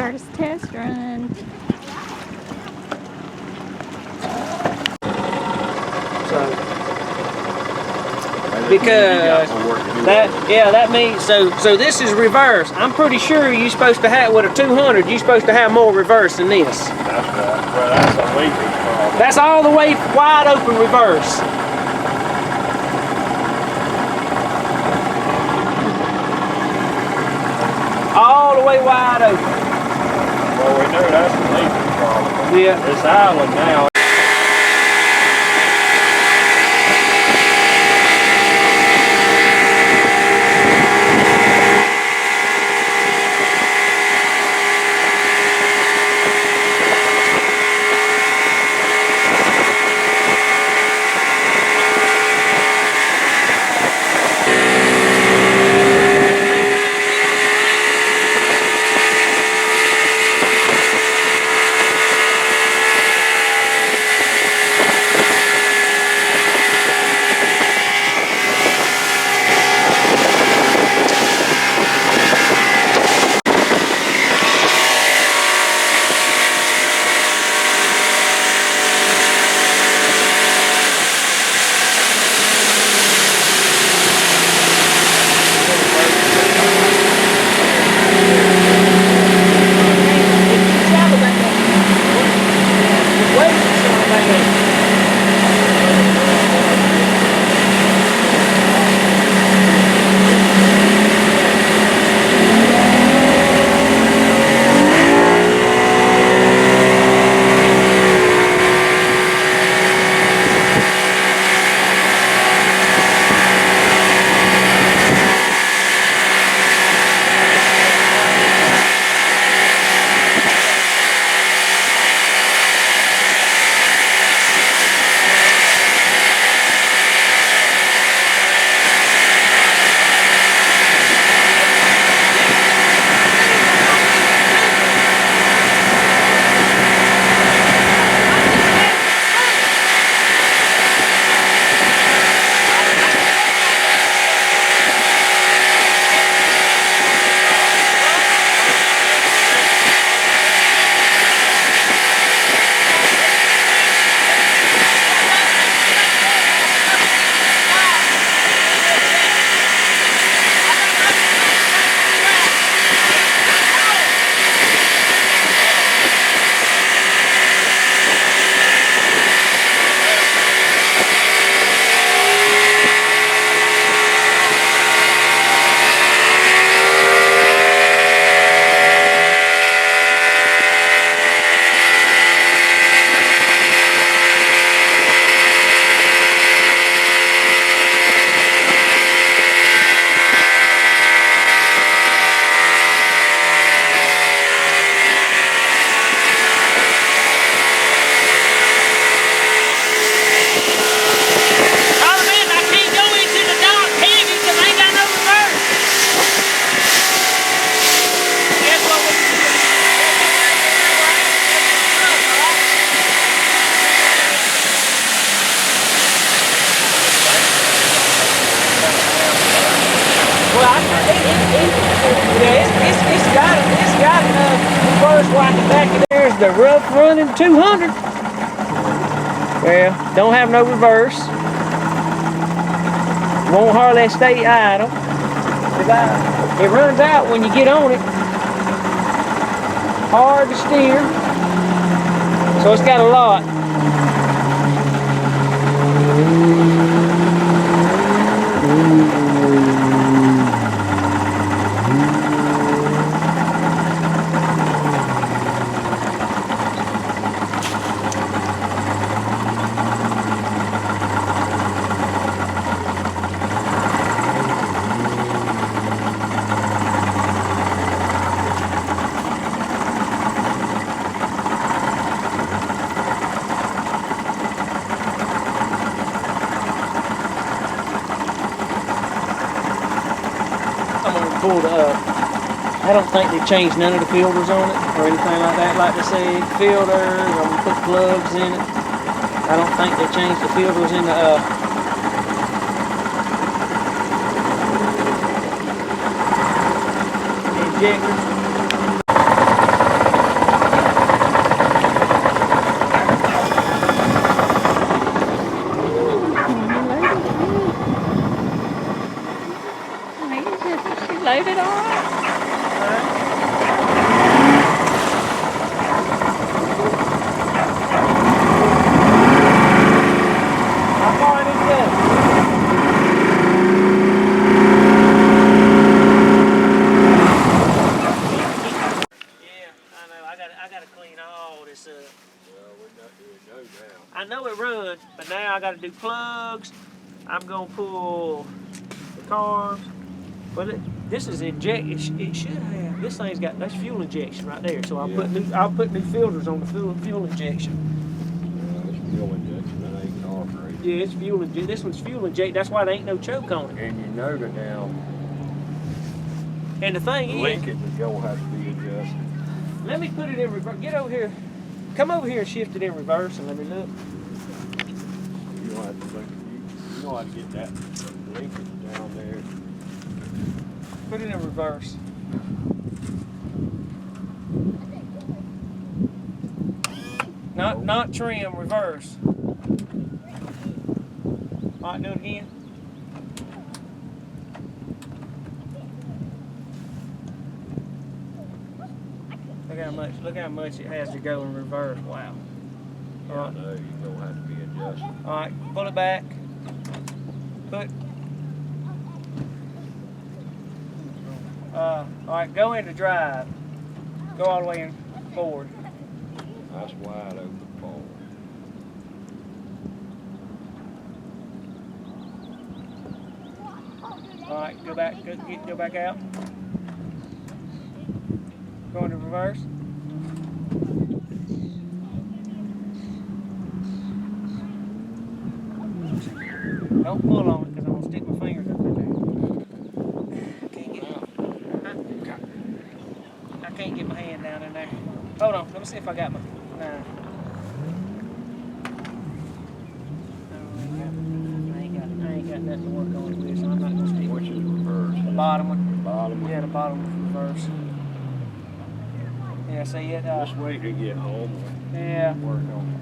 first test run. So, because that means so this is reverse. I'm pretty sure you're supposed to have with a 200. You're supposed to have more reverse than this. That's right. Well, that's a leaking problem. That's all the way wide open reverse. All the way wide open. Well, we know that's a leaking problem. Yeah. This island now. It's got reverse like the back of there's the rough running 200. Well, don't have no reverse. Won't hardly stay idle. It runs out when you get on it. Hard to steer. So it's got a lot. Pulled up. I don't think they've changed none of the filters on it or anything like that. Like they say, filters, I'm gonna put plugs in it. I don't think they changed the filters in the injectors. loaded all right? How far did it go? Yeah, I know. I gotta clean all this up. Well, we're not doing no now. I know it runs, but now I gotta do plugs. I'm gonna pull the carbs. But this is inject. It should have. This thing's got that's fuel injection right there. So I'll put new filters on the fuel injection. It's fuel injection, that ain't carburetor. Yeah, it's fuel injection. This one's fuel inject. That's why there ain't no choke on it. And you know that now, And the thing the is, linkage is gonna have to be adjusted. let me put it in reverse. Get over here. Come over here and shift it in reverse and let me look. You don't have to think, you know how to get that linkage down there. Put it in reverse. Not trim, reverse. All right, do it again. Look how much it has to go in reverse. Wow. Yeah, I know, you're gonna have to be adjusted. All right, pull it back. All right, go into drive. Go all the way in forward. That's wide open forward. All right, go back. Go back out. Go into reverse. Don't pull on it because I'm gonna stick my fingers up in there. I can't get my hand down in there. Hold on, let me see if I got my. Nah. I ain't got nothing to work on with, so I'm not gonna stick. Which is reverse? The bottom one. Bottom one? Yeah, the bottom one's reverse. Yeah, see it. This way to get home. Yeah. Work on